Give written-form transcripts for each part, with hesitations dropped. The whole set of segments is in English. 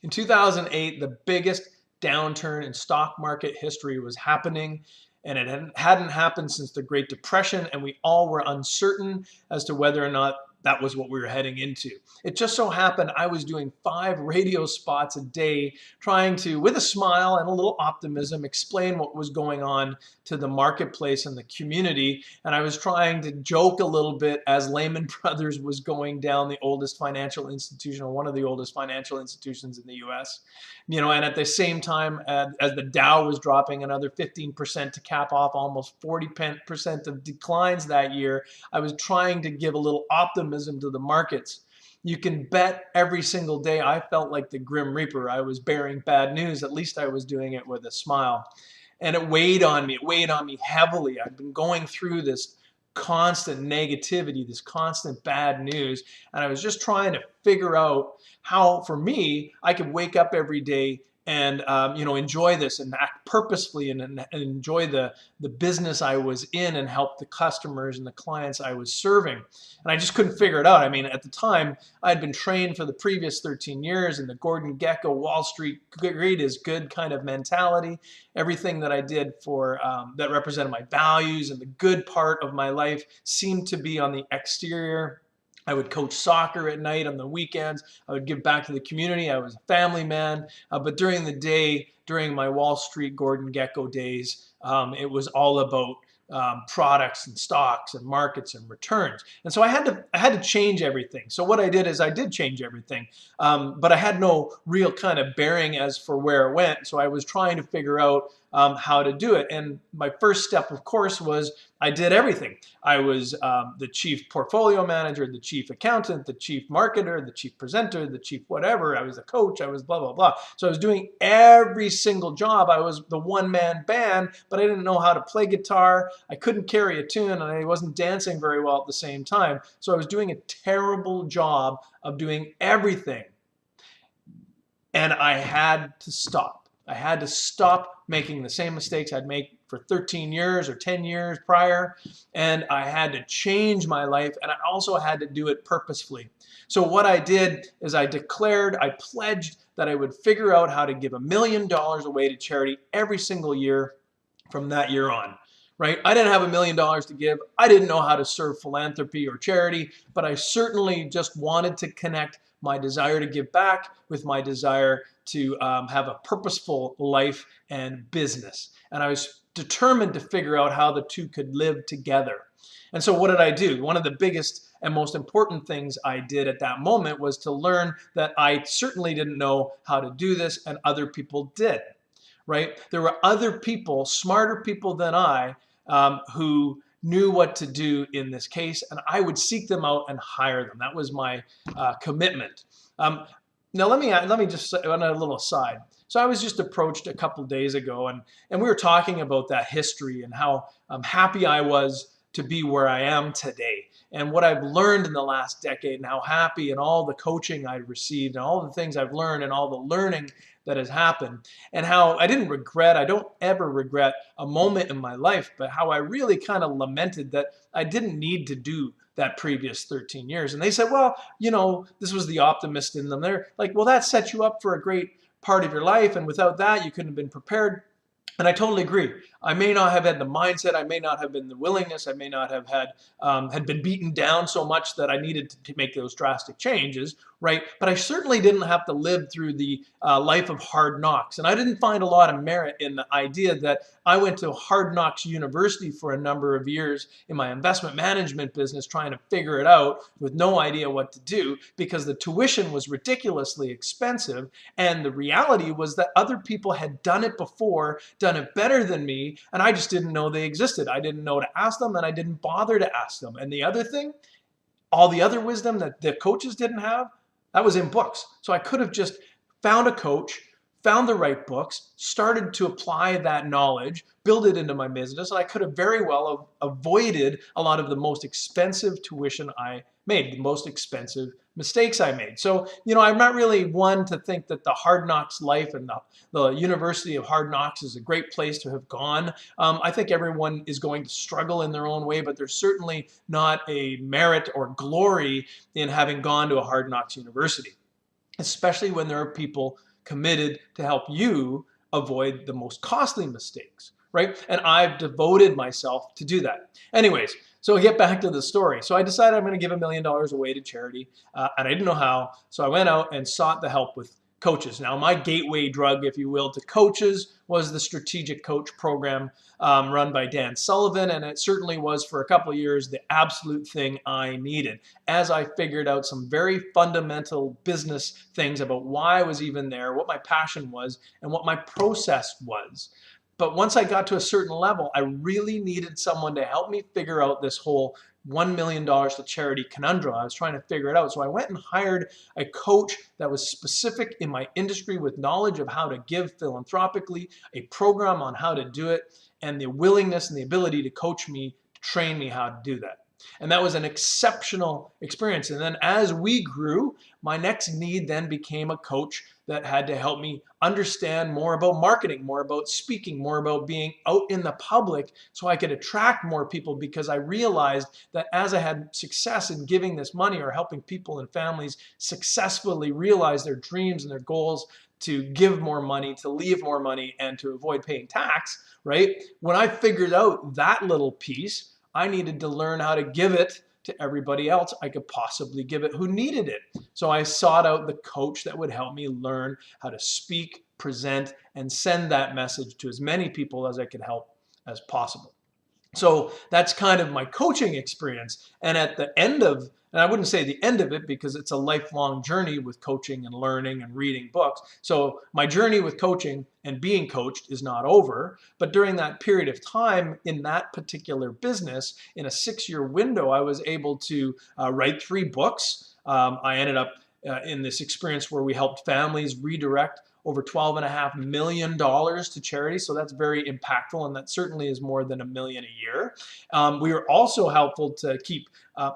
In 2008, the biggest downturn in stock market history was happening, and it hadn't happened since the Great Depression, and we all were uncertain as to whether or not that was what we were heading into. It just so happened I was doing 5 radio spots a day, trying to, with a smile and a little optimism, explain what was going on to the marketplace and the community. And I was trying to joke a little bit as Lehman Brothers was going down, the oldest financial institution, or one of the oldest financial institutions in the US. And at the same time, as the Dow was dropping another 15% to cap off almost 40% of declines that year, I was trying to give a little optimism to the markets. You can bet every single day I felt like the Grim Reaper. I was bearing bad news. At least I was doing it with a smile. And it weighed on me. It weighed on me heavily. I've been going through this constant negativity, this constant bad news. And I was just trying to figure out how, for me, I could wake up every day and enjoy this and act purposefully and enjoy the business I was in and help the customers and the clients I was serving. And I just couldn't figure it out. I mean, at the time, I had been trained for the previous 13 years in the Gordon Gecko Wall Street greed is good kind of mentality. Everything that I did for that represented my values and the good part of my life seemed to be on the exterior. I would coach soccer at night on the weekends. I would give back to the community. I was a family man. But during the day, during my Wall Street Gordon Gecko days, it was all about products and stocks and markets and returns. And so I had to change everything. So what I did is I did change everything, but I had no real kind of bearing as for where it went. So I was trying to figure out how to do it. And my first step, of course, was I did everything. I was the chief portfolio manager, the chief accountant, the chief marketer, the chief presenter, the chief whatever. I was a coach. I was blah, blah, blah. So I was doing every single job. I was the one-man band, but I didn't know how to play guitar. I couldn't carry a tune, and I wasn't dancing very well at the same time. So I was doing a terrible job of doing everything. And I had to stop. I had to stop making the same mistakes I'd made for 13 years or 10 years prior, and I had to change my life, and I also had to do it purposefully. So what I did is I pledged that I would figure out how to give $1 million away to charity every single year from that year on. Right? I didn't have $1 million to give. I didn't know how to serve philanthropy or charity, but I certainly just wanted to connect my desire to give back with my desire to have a purposeful life and business. And I was determined to figure out how the two could live together. And so what did I do? One of the biggest and most important things I did at that moment was to learn that I certainly didn't know how to do this, and other people did. Right? There were other people, smarter people than I, who knew what to do in this case, and I would seek them out and hire them. That was my commitment. Now let me just say on a little aside. So I was just approached a couple days ago, and we were talking about that history and how happy I was to be where I am today, and what I've learned in the last decade, and how happy, and all the coaching I've received, and all the things I've learned, and all the learning that has happened, and how I don't ever regret a moment in my life, but how I really kind of lamented that I didn't need to do that previous 13 years. And they said, well, this was the optimist in them. They're like, well, that set you up for a great part of your life, and without that, you couldn't have been prepared. And I totally agree. I may not have had the mindset, I may not have been the willingness, I may not have had been beaten down so much that I needed to make those drastic changes, right? But I certainly didn't have to live through the life of hard knocks. And I didn't find a lot of merit in the idea that I went to Hard Knocks University for a number of years in my investment management business trying to figure it out with no idea what to do, because the tuition was ridiculously expensive. And the reality was that other people had done it before, done it better than me, and I just didn't know they existed. I didn't know to ask them, and I didn't bother to ask them. And the other thing, all the other wisdom that the coaches didn't have, that was in books. So I could have just found a coach, found the right books, started to apply that knowledge, build it into my business, and I could have very well avoided a lot of the most expensive tuition I made, the most expensive mistakes I made. So, I'm not really one to think that the Hard Knocks life and the University of Hard Knocks is a great place to have gone. I think everyone is going to struggle in their own way, but there's certainly not a merit or glory in having gone to a Hard Knocks University, especially when there are people committed to help you avoid the most costly mistakes, right? And I've devoted myself to do that. Anyways, so get back to the story. So I decided I'm going to give $1 million away to charity, and I didn't know how. So I went out and sought the help with coaches. Now, my gateway drug, if you will, to coaches was the Strategic Coach program run by Dan Sullivan, and it certainly was for a couple of years the absolute thing I needed as I figured out some very fundamental business things about why I was even there, what my passion was, and what my process was. But once I got to a certain level, I really needed someone to help me figure out this whole $1 million to charity conundrum. I was trying to figure it out. So I went and hired a coach that was specific in my industry with knowledge of how to give philanthropically, a program on how to do it, and the willingness and the ability to coach me, to train me how to do that. And that was an exceptional experience. And then as we grew, my next need then became a coach that had to help me understand more about marketing, more about speaking, more about being out in the public so I could attract more people, because I realized that as I had success in giving this money or helping people and families successfully realize their dreams and their goals to give more money, to leave more money, and to avoid paying tax, right? When I figured out that little piece, I needed to learn how to give it to everybody else I could possibly give it who needed it. So I sought out the coach that would help me learn how to speak, present, and send that message to as many people as I could help as possible. So that's kind of my coaching experience. And at the end of, and I wouldn't say the end of it because it's a lifelong journey with coaching and learning and reading books. So my journey with coaching and being coached is not over. But during that period of time in that particular business, in a 6-year window, I was able to write 3 books. I ended up in this experience where we helped families redirect over $12.5 million to charity. So that's very impactful, and that certainly is more than $1 million a year. We were also helpful to keep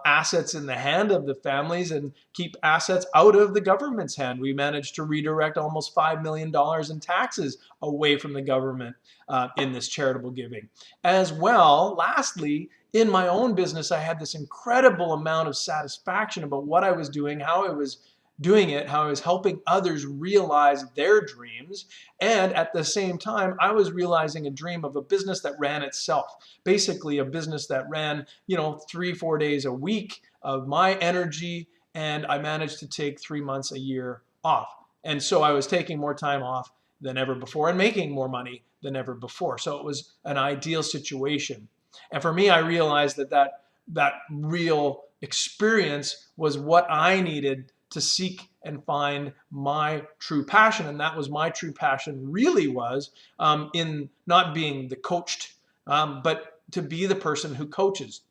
assets in the hand of the families and keep assets out of the government's hand. We managed to redirect almost $5 million in taxes away from the government in this charitable giving. As well, lastly, in my own business, I had this incredible amount of satisfaction about what I was doing, how I was doing it, how I was helping others realize their dreams. And at the same time, I was realizing a dream of a business that ran itself. Basically a business that ran, 3-4 days a week of my energy. And I managed to take 3 months a year off. And so I was taking more time off than ever before and making more money than ever before. So it was an ideal situation. And for me, I realized that real experience was what I needed to seek and find my true passion. And that was my true passion really was in not being the coached, but to be the person who coaches,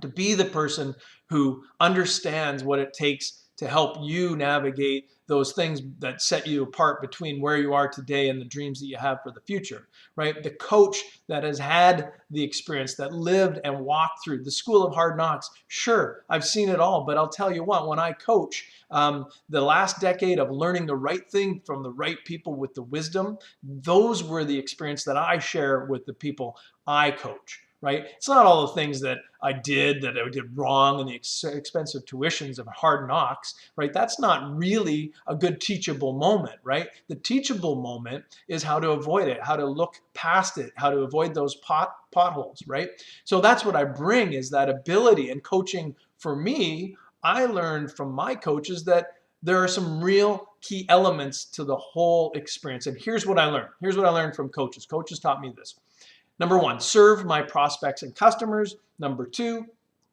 to be the person who understands what it takes to help you navigate those things that set you apart between where you are today and the dreams that you have for the future, right? The coach that has had the experience, that lived and walked through the school of hard knocks. Sure, I've seen it all, but I'll tell you what, when I coach, the last decade of learning the right thing from the right people with the wisdom, those were the experience that I share with the people I coach. Right? It's not all the things that I did wrong and the expensive tuitions of hard knocks, right? That's not really a good teachable moment, right? The teachable moment is how to avoid it, how to look past it, how to avoid those potholes, right? So that's what I bring, is that ability. And coaching for me, I learned from my coaches that there are some real key elements to the whole experience. And here's what I learned. Here's what I learned from coaches. Coaches taught me this. Number 1, serve my prospects and customers. Number 2,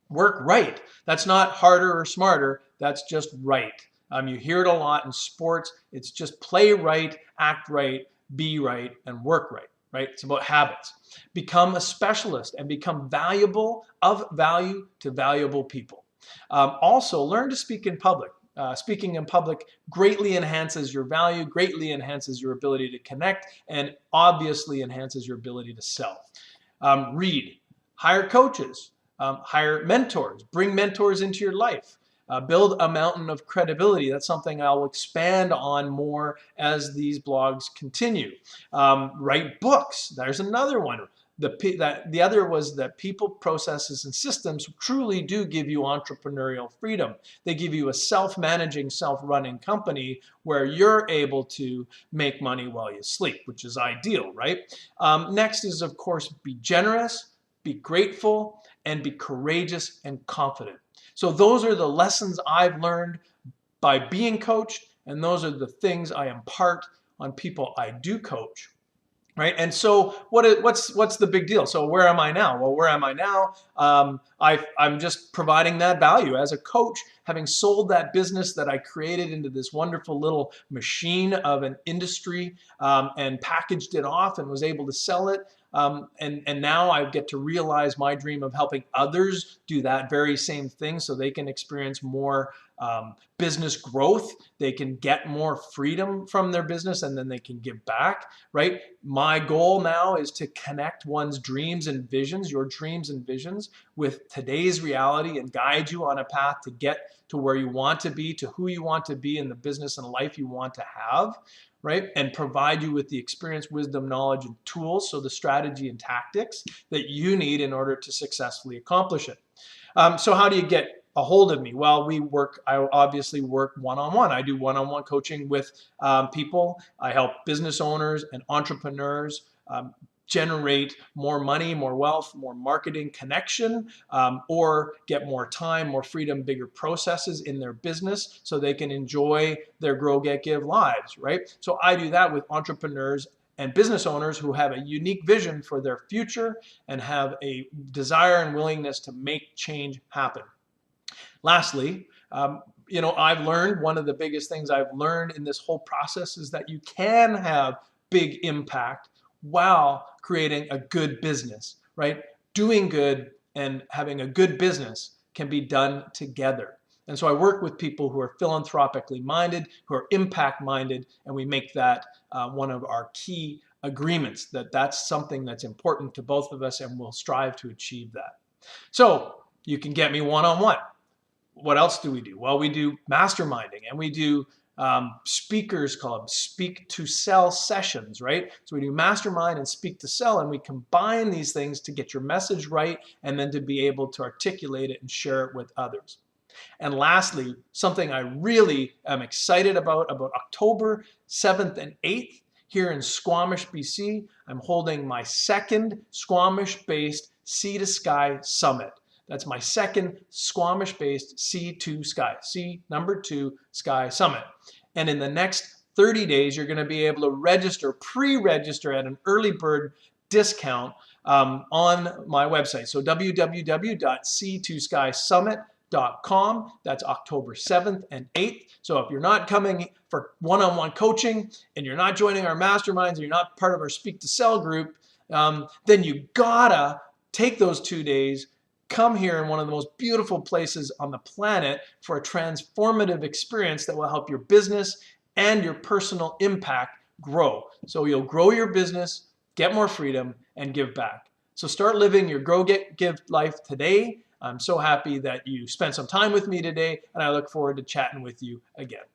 work right. That's not harder or smarter. That's just right. You hear it a lot in sports. It's just play right, act right, be right, and work right. Right? It's about habits. Become a specialist and become valuable, of value to valuable people. Also, learn to speak in public. Speaking in public greatly enhances your value, greatly enhances your ability to connect, and obviously enhances your ability to sell. Read, hire coaches, hire mentors, bring mentors into your life. Build a mountain of credibility. That's something I'll expand on more as these blogs continue. Write books. There's another one. The other was that people, processes, and systems truly do give you entrepreneurial freedom. They give you a self-managing, self-running company where you're able to make money while you sleep, which is ideal, right? Next is, of course, be generous, be grateful, and be courageous and confident. So those are the lessons I've learned by being coached, and those are the things I impart on people I do coach. Right, and so what's the big deal? So where am I now? Well, where am I now? I'm just providing that value as a coach, having sold that business that I created into this wonderful little machine of an industry, and packaged it off and was able to sell it. And now I get to realize my dream of helping others do that very same thing so they can experience more business growth. They can get more freedom from their business, and then they can give back, right? My goal now is to connect one's dreams and visions, your dreams and visions, with today's reality and guide you on a path to get to where you want to be, to who you want to be in the business and life you want to have, right? And provide you with the experience, wisdom, knowledge, and tools, so the strategy and tactics that you need in order to successfully accomplish it. So how do you get a hold of me? Well, I obviously work one-on-one. I do one-on-one coaching with people. I help business owners and entrepreneurs generate more money, more wealth, more marketing connection, or get more time, more freedom, bigger processes in their business so they can enjoy their grow, get, give lives, right? So I do that with entrepreneurs and business owners who have a unique vision for their future and have a desire and willingness to make change happen. Lastly, I've learned, one of the biggest things I've learned in this whole process is that you can have big impact while creating a good business, right? Doing good and having a good business can be done together. And so I work with people who are philanthropically minded, who are impact minded, and we make that one of our key agreements, that that's something that's important to both of us, and we'll strive to achieve that. So you can get me one-on-one. What else do we do? Well, we do masterminding, and we do speakers clubs, speak to sell sessions, right? So we do mastermind and speak to sell, and we combine these things to get your message right and then to be able to articulate it and share it with others. And lastly, something I really am excited about October 7th and 8th here in Squamish, BC, I'm holding my second Squamish-based Sea to Sky Summit. That's my second Squamish-based Sea to Sky, C2 Sky Summit. And in the next 30 days, you're going to be able to pre-register at an early bird discount on my website. So www.c2skysummit.com. That's October 7th and 8th. So if you're not coming for one-on-one coaching and you're not joining our masterminds and you're not part of our Speak to Sell group, then you gotta take those 2 days, come here in one of the most beautiful places on the planet for a transformative experience that will help your business and your personal impact grow. So you'll grow your business, get more freedom, and give back. So start living your grow, get, give life today. I'm so happy that you spent some time with me today, and I look forward to chatting with you again.